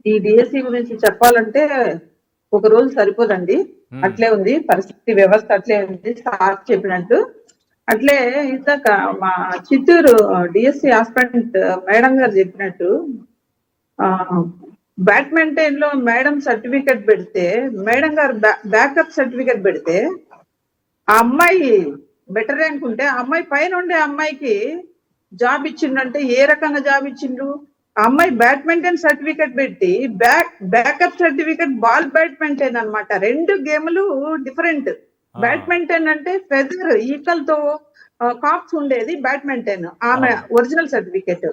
ఈ డిఎస్సి గురించి చెప్పాలంటే ఒక రోజు సరిపోదండి. అట్లే ఉంది పరిస్థితి, వ్యవస్థ అట్లే ఉంది సార్ చెప్పినట్టు. అట్లే ఇందాక మా చిత్తూరు డిఎస్సి ఆస్పిరెంట్ మేడం గారు చెప్పినట్టు బ్యాడ్మింటన్ లో మేడం సర్టిఫికెట్ పెడితే, మేడం గారు బ్యాకప్ సర్టిఫికెట్ పెడితే ఆ అమ్మాయి బెటర్ ర్యాంక్ ఉంటే ఆ అమ్మాయి పైన ఉండే అమ్మాయికి జాబ్ ఇచ్చిండంటే ఏ రకంగా జాబ్ ఇచ్చిండ్రు? ఆ అమ్మాయి బ్యాడ్మింటన్ సర్టిఫికెట్ పెట్టి బ్యాకప్ సర్టిఫికెట్ బాల్ బ్యాడ్మింటన్ అన్నమాట. రెండు గేములు డిఫరెంట్. బ్యాడ్మింటన్ అంటే ఫెదర్ ఈకల్ తో కాప్స్ ఉండేది బ్యాడ్మింటన్, ఆమె original certificate.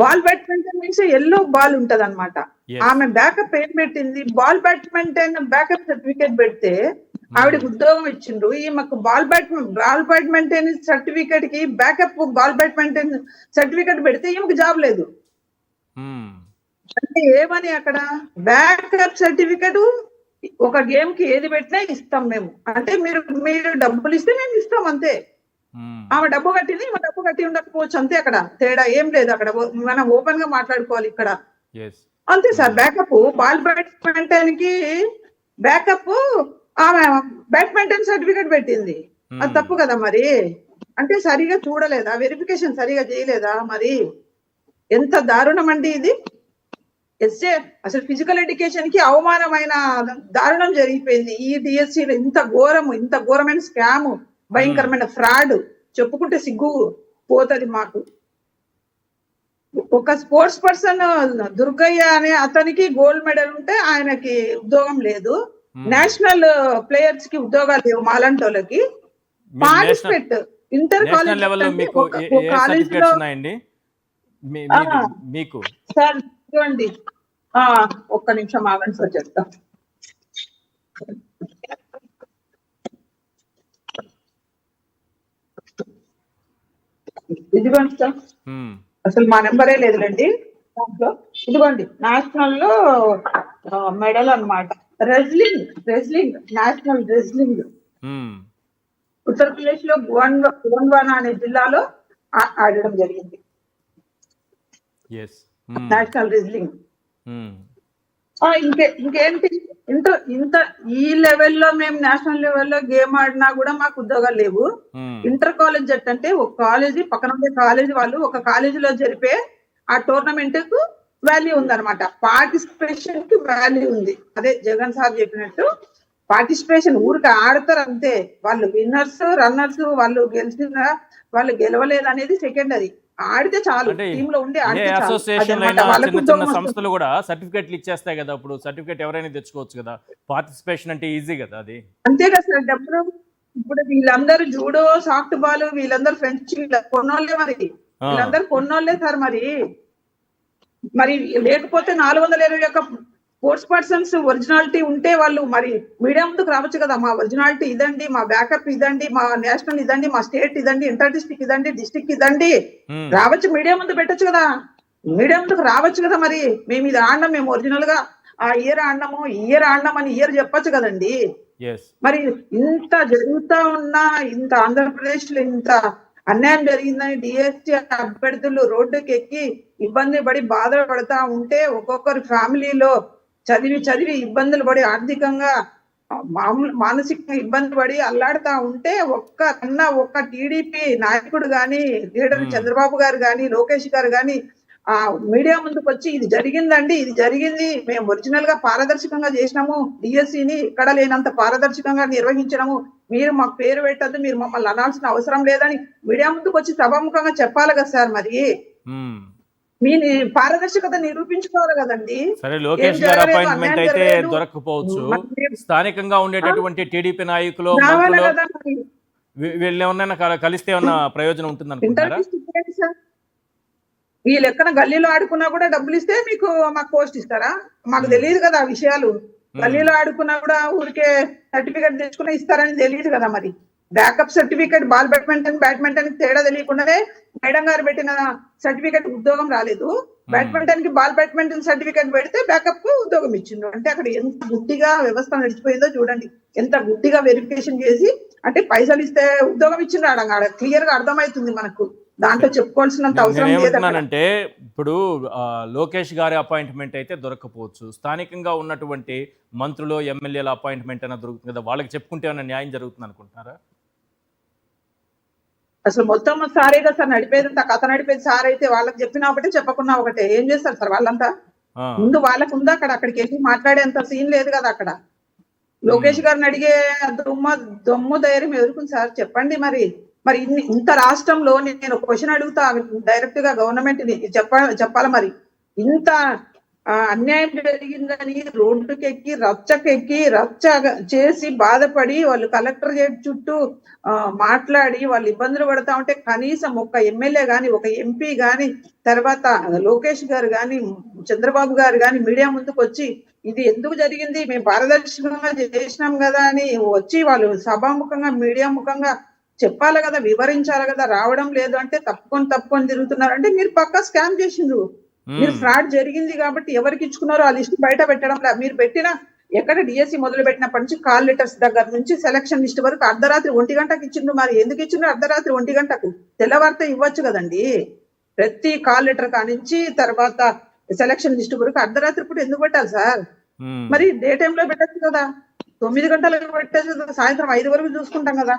Ball badminton means yellow ball ఉంటది అనమాట. ఆమె బ్యాకప్ ఏం పెట్టింది? బాల్ బ్యాడ్మింటన్ బ్యాకప్ సర్టిఫికెట్ పెడితే ఆవిడకి ఉద్యోగం ఇచ్చిండ్రు. ఈమెకు బాల్ బ్యాడ్మింటన్ సర్టిఫికెట్ కి బ్యాకప్ బాల్ బ్యాడ్మింటన్ సర్టిఫికెట్ పెడితే ఈమెకు జాబ్ లేదు. అంటే ఏమని అక్కడ బ్యాకప్ సర్టిఫికెట్ ఒక గేమ్ కి ఏది పెట్టినా ఇస్తాం మేము అంటే, మీరు డబ్బులు ఇస్తే మేము ఇస్తాం అంతే. ఆమె డబ్బు కట్టింది, ఈమె డబ్బు కట్టి ఉండకపోవచ్చు అంతే. అక్కడ తేడా ఏం లేదు. అక్కడ మనం ఓపెన్ గా మాట్లాడుకోవాలి ఇక్కడ అంతే సార్. బ్యాకప్ బాల్ బ్యాడ్మింటన్ కి బ్యాకప్ ఆమె బ్యాడ్మింటన్ సర్టిఫికెట్ పెట్టింది, అది తప్పు కదా మరి. అంటే సరిగా చూడలేదా, వెరిఫికేషన్ సరిగా చేయలేదా? మరి ఎంత దారుణం అండి ఇది. ఎస్ఏ అసలు ఫిజికల్ ఎడ్యుకేషన్ కి అవమానమైన దారుణం జరిగిపోయింది ఈ డిఎస్సి. ఇంత ఘోరమైన స్కామ్, భయంకరమైన ఫ్రాడ్ చెప్పుకుంటే సిగ్గు పోతది మాకు. ఒక స్పోర్ట్స్ పర్సన్ దుర్గయ్య అనే అతనికి గోల్డ్ మెడల్ ఉంటే ఆయనకి ఉద్యోగం లేదు. నేషనల్ ప్లేయర్స్ కి ఉద్యోగాలు లేవు మాలాంటి వాళ్ళకి. పార్టిసిపేట్ ఇంటర్ కాలేజ్ కాలేజీలో సార్ ఇవ్వండి, ఒక్క నిమిషం ఆగండి సార్ చెప్తా. ఇదిగోండి సార్, అసలు మా నెంబరే లేదులేండి దాంట్లో. ఇదిగోండి నేషనల్ లో మెడల్ అన్నమాట. రెజ్లింగ్ నేషనల్ రెజ్లింగ్ ఉత్తరప్రదేశ్ లో గోండ్వానా అనే జిల్లాలో ఆడడం జరిగింది నేషనల్ రెజ్లింగ్. ఇంకేంటి ఇంత ఈ లెవెల్లో మేము నేషనల్ లెవెల్లో గేమ్ ఆడినా కూడా మాకు ఉద్యోగాలు లేవు. ఇంటర్ కాలేజ్ జట్ అంటే ఒక కాలేజీ పక్కన ఉండే కాలేజీ వాళ్ళు ఒక కాలేజీలో జరిపే ఆ టోర్నమెంట్ కు వాల్యూ ఉందన్నమాట. పార్టిసిపేషన్ కి వాల్యూ ఉంది. అదే జగన్ సార్ చెప్పినట్టు పార్టిసిపేషన్ ఊరికి ఆడతారు అంతే. వాళ్ళు విన్నర్స్ రన్నర్స్, వాళ్ళు గెలిచిన వాళ్ళు గెలవలేదు అనేది సెకండరీ. ఆడితే చాలు, టీమ్ లో ఉండి సంస్థలు కూడా సర్టిఫికెట్లు ఇచ్చేస్తాయి కదా. ఇప్పుడు సర్టిఫికెట్ ఎవరైనా తెచ్చుకోవచ్చు కదా. పార్టిసిపేషన్ అంటే ఈజీ కదా అది. అంతే కదా సార్. డబ్బులు ఇప్పుడు వీళ్ళందరూ జూడో, సాఫ్ట్ బాల్ వీళ్ళందరూ ఫ్రెంచ్ కొన్నోళ్ళే మరి. వీళ్ళందరూ కొన్నోళ్ళే సార్. మరి లేకపోతే 421 స్పోర్ట్స్ పర్సన్స్ ఒరిజినాలిటీ ఉంటే వాళ్ళు మరి మీడియా ముందుకు రావచ్చు కదా. మా ఒరిజినాలిటీ ఇదండి, మా బ్యాకప్ ఇదండి, మా నేషనల్ ఇదండి, మా స్టేట్ ఇదండి, ఇంటర్ డిస్ట్రిక్ట్ ఇదండి, డిస్ట్రిక్ట్ ఇదండి రావచ్చు. మీడియా ముందు పెట్టచ్చు కదా, మీడియా ముందుకు రావచ్చు కదా. మరి మేము ఇది ఆడినాం, మేము ఒరిజినల్ గా ఆ ఇయర్ ఆడినాము, ఇయర్ ఆడినామని ఇయర్ చెప్పచ్చు కదండి. మరి ఇంత జరుగుతా ఉన్నా, ఇంత ఆంధ్రప్రదేశ్ లో ఇంత అన్యాయం జరిగిందని డిఎస్సి అభ్యర్థులు రోడ్డుకి ఎక్కి ఇబ్బంది పడి బాధపడతా ఉంటే, ఒక్కొక్కరు ఫ్యామిలీలో చదివి ఇబ్బందులు పడి ఆర్థికంగా మానసికంగా ఇబ్బంది పడి అల్లాడుతా ఉంటే ఒక్క టీడీపీ నాయకుడు గాని, లీడర్ చంద్రబాబు గారు గాని, లోకేష్ గారు గాని ఆ మీడియా ముందుకు వచ్చి ఇది జరిగిందండి, ఇది జరిగింది, మేము ఒరిజినల్ గా పారదర్శకంగా చేసినాము, డిఎస్సిని ఇక్కడ లేనంత పారదర్శకంగా నిర్వహించినాము, మీరు మాకు పేరు పెట్టద్దు, మీరు మమ్మల్ని అనాల్సిన అవసరం లేదని మీడియా ముందుకు వచ్చి సభాముఖంగా చెప్పాలి కదా సార్. మరి మీ పారదర్శకత నిరూపించుకోవాలి కదండి. సరే, లోకేష్ గారి అపాయింట్మెంట్ అయితే దొరకకపోవచ్చు. స్థానికంగా ఉండేటటువంటి టీడీపీ నాయకులు వీళ్ళు ఏమన్నా కలిస్తే ఏమన్నా ప్రయోజనం ఉంటుంది అనుకుంటారా? ఈ లెక్కన గల్లీలో ఆడుకున్నా కూడా డబ్బులు ఇస్తే మీకు మాకు పోస్ట్ ఇస్తారా? మాకు తెలియదు కదా ఆ విషయాలు. గల్లీలో ఆడుకున్నా కూడా ఊరికే సర్టిఫికెట్ తెచ్చుకున్నా ఇస్తారని తెలియదు కదా. మరి బ్యాకప్ సర్టిఫికెట్ బాల్ బ్యాడ్మింటన్ తేడా తెలియకుండానే మేడం గారు పెట్టిన సర్టిఫికెట్ ఉద్యోగం రాలేదు. బ్యాడ్మింటన్ కి బాల్ బ్యాడ్మింటన్ సర్టిఫికెట్ పెడితే బ్యాకప్ కు ఉద్యోగం ఇచ్చిండ్రు. అంటే అక్కడ ఎంత గుడ్డిగా వ్యవస్థ నడిచిపోయిందో చూడండి. ఎంత గుడ్డిగా వెరిఫికేషన్ చేసి అంటే పైసలు ఇస్తే ఉద్యోగం ఇచ్చిండ్రు ఆడ క్లియర్ గా అర్థమవుతుంది మనకు. దాంట్లో చెప్పుకోవాల్సినంత అవసరం లేదు అక్కడ. నేనేమంటున్నానంటే ఇప్పుడు లోకేష్ గారి అపాయింట్మెంట్ అయితే దొరకకపోవచ్చు, స్థానికంగా ఉన్నటువంటి మంత్రులు ఎమ్మెల్యేల అపాయింట్మెంట్ అయినా దొరుకుతుంది కదా, వాళ్ళకి చెప్పుకుంటే ఏమైనా న్యాయం జరుగుతుంది అనుకుంటున్నారా? అసలు మొత్తం సారేగా సార్ నడిపేది, కథ నడిపేది సార్ అయితే వాళ్ళకి చెప్పినా ఒకటే చెప్పకున్నా ఒకటే. ఏం చేస్తారు సార్ వాళ్ళంతా? ముందు వాళ్ళకు ఉందా అక్కడికి వెళ్ళి మాట్లాడేంత సీన్ లేదు కదా అక్కడ. లోకేష్ గారిని అడిగే దొమ్ము ధైర్యం ఎదుర్కొని సార్ చెప్పండి మరి. మరి ఇంత రాష్ట్రంలో నేను ఒక క్వశ్చన్ అడుగుతా డైరెక్ట్ గా గవర్నమెంట్ చెప్పాలి మరి. ఇంత అన్యాయం జరిగిందని రోడ్డుకెక్కి రచ్చ చేసి బాధపడి వాళ్ళు కలెక్టర్ చుట్టూ మాట్లాడి వాళ్ళు ఇబ్బందులు పడతా ఉంటే కనీసం ఒక ఎమ్మెల్యే గాని ఒక ఎంపీ గాని తర్వాత లోకేష్ గారు గాని చంద్రబాబు గారు గాని మీడియా ముందుకు వచ్చి ఇది ఎందుకు జరిగింది, మేము పారదర్శకంగా చేసినాం కదా అని వచ్చి వాళ్ళు సభాముఖంగా మీడియా ముఖంగా చెప్పాలి కదా, వివరించాలి కదా. రావడం లేదు అంటే తప్పుకొని తిరుగుతున్నారు అంటే మీరు పక్కా స్కామ్ చేసిండ్రు. మీరు ఫ్రాడ్ జరిగింది కాబట్టి ఎవరికి ఇచ్చుకున్నారో ఆ లిస్ట్ బయట పెట్టడం లేదు. మీరు పెట్టిన ఎక్కడ డిఎస్సి మొదలు పెట్టినప్పటి నుంచి కాల్ లెటర్స్ దగ్గర నుంచి సెలక్షన్ లిస్ట్ వరకు అర్ధరాత్రి 1 గంటకు ఇచ్చిండ్రు. మరి ఎందుకు ఇచ్చిండ్రు అర్ధరాత్రి 1 గంటకు? తెల్లవారితే ఇవ్వచ్చు కదండి. ప్రతి కాల్ లెటర్ కానించి తర్వాత సెలక్షన్ లిస్ట్ వరకు అర్ధరాత్రి పూట ఎందుకు పెట్టాలి సార్? మరి డే టైమ్ లో పెట్టచ్చు కదా, 9 గంటలకు పెట్టచ్చు కదా, సాయంత్రం 5 వరకు చూసుకుంటాం కదా.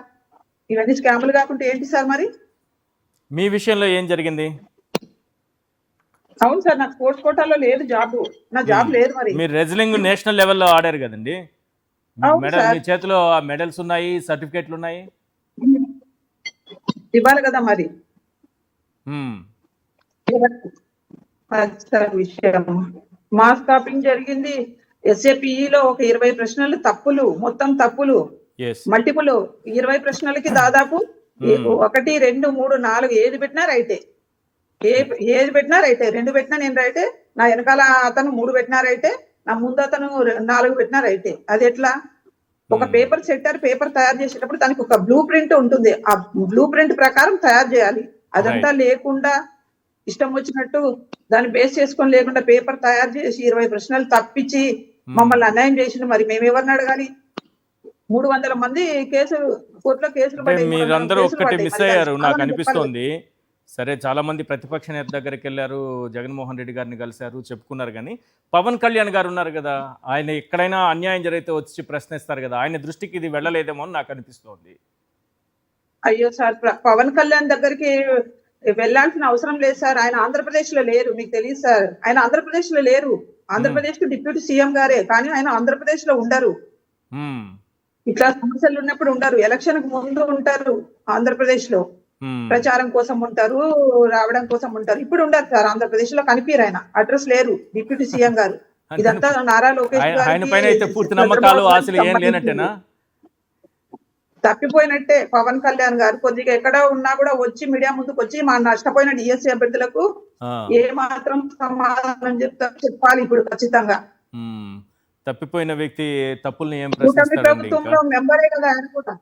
ఇవన్నీ స్కాములు కాకుంటే ఏంటి సార్ మరి? మీ విషయంలో ఏం జరిగింది? అవును సార్, నాకు స్పోర్ట్స్ కోటాలో లేదు జాబ్, నా జాబ్ లేదు. మరి మీరు రెజ్లింగ్ నేషనల్ లెవెల్లో ఆడారు కదండి, మెడల్ మీ చేతిలో మెడల్స్ ఉన్నాయి, సర్టిఫికెట్లు ఉన్నాయి, ఇవ్వాలి కదా మరి. విషయం మాస్ కాపింగ్ జరిగింది. ఎస్ఏపిఈలో ఒక 20 ప్రశ్నలు తప్పులు, మొత్తం తప్పులు మల్టిపుల్. 20 ప్రశ్నలకి దాదాపు 1, 2, 3, 4 ఏది పెట్టినా రైటే. ఏది పెట్టినా రైటే. 2 పెట్టినా నేను రైటే, నా వెనకాల అతను 3 పెట్టినా రైటే, నా ముందు అతను 4 పెట్టినా రైటే. అది ఎట్లా? ఒక పేపర్ సెట్టర్ పేపర్ తయారు చేసేటప్పుడు దానికి ఒక బ్లూ ప్రింట్ ఉంటుంది, ఆ బ్లూ ప్రింట్ ప్రకారం తయారు చేయాలి. అదంతా లేకుండా ఇష్టం వచ్చినట్టు దాన్ని బేస్ చేసుకొని లేకుండా పేపర్ తయారు చేసి 20 ప్రశ్నలు తప్పించి మమ్మల్ని అన్యాయం చేసిండు. మరి మేము ఎవరిని అడగాలి? 300 మంది కోర్టులో కేసులు పడ్డాయి. మీరందరూ ఒక్కటి మిస్ అయ్యారు నాకు అనిపిస్తోంది. సరే, చాలా మంది ప్రతిపక్ష నేత దగ్గరికి వెళ్ళారు, జగన్మోహన్ రెడ్డి గారిని కలిశారు, చెప్పుకున్నారు. కానీ పవన్ కళ్యాణ్ గారు ఉన్నారు కదా, ఆయన ఎక్కడైనా అన్యాయం జరిగితే వచ్చి ప్రశ్నిస్తారు కదా, ఆయన దృష్టికి ఇది వెళ్ళలేదేమో అని నాకు అనిపిస్తోంది. అయ్యో సార్, పవన్ కళ్యాణ్ దగ్గరికి వెళ్ళాల్సిన అవసరం లేదు సార్. ఆయన ఆంధ్రప్రదేశ్ లో లేరు, మీకు తెలియదు సార్. ఆయన ఆంధ్రప్రదేశ్ లో లేరు. ఆంధ్రప్రదేశ్ కు డిప్యూటీ సీఎం గారే, కానీ ఆయన ఆంధ్రప్రదేశ్ లో ఉండరు. ఇట్లా సమస్యలు ఉన్నప్పుడు ఉండరు. ఎలక్షన్ కు ముందు ఉంటారు ఆంధ్రప్రదేశ్ లో, ప్రచారం కోసం ఉంటారు, రావడం కోసం ఉంటారు. ఇప్పుడు ఉండరు సార్ ఆంధ్రప్రదేశ్ లో, కనిపించారు. ఆయన అడ్రస్ లేరు డిప్యూటీ సీఎం గారు. ఇదంతా నారా లోకేష్ తప్పిపోయినట్టే. పవన్ కళ్యాణ్ గారు కొద్దిగా ఎక్కడ ఉన్నా కూడా వచ్చి మీడియా ముందుకు వచ్చి మా నష్టపోయిన డిఎస్సీ అభ్యర్థులకు ఏ మాత్రం సమాధానం చెప్పాలి ఇప్పుడు ఖచ్చితంగా. తప్పిపోయిన వ్యక్తి తప్పుల్ని ఏం ప్రభుత్వంలో మెంబరే కదా ఆయన కూడా.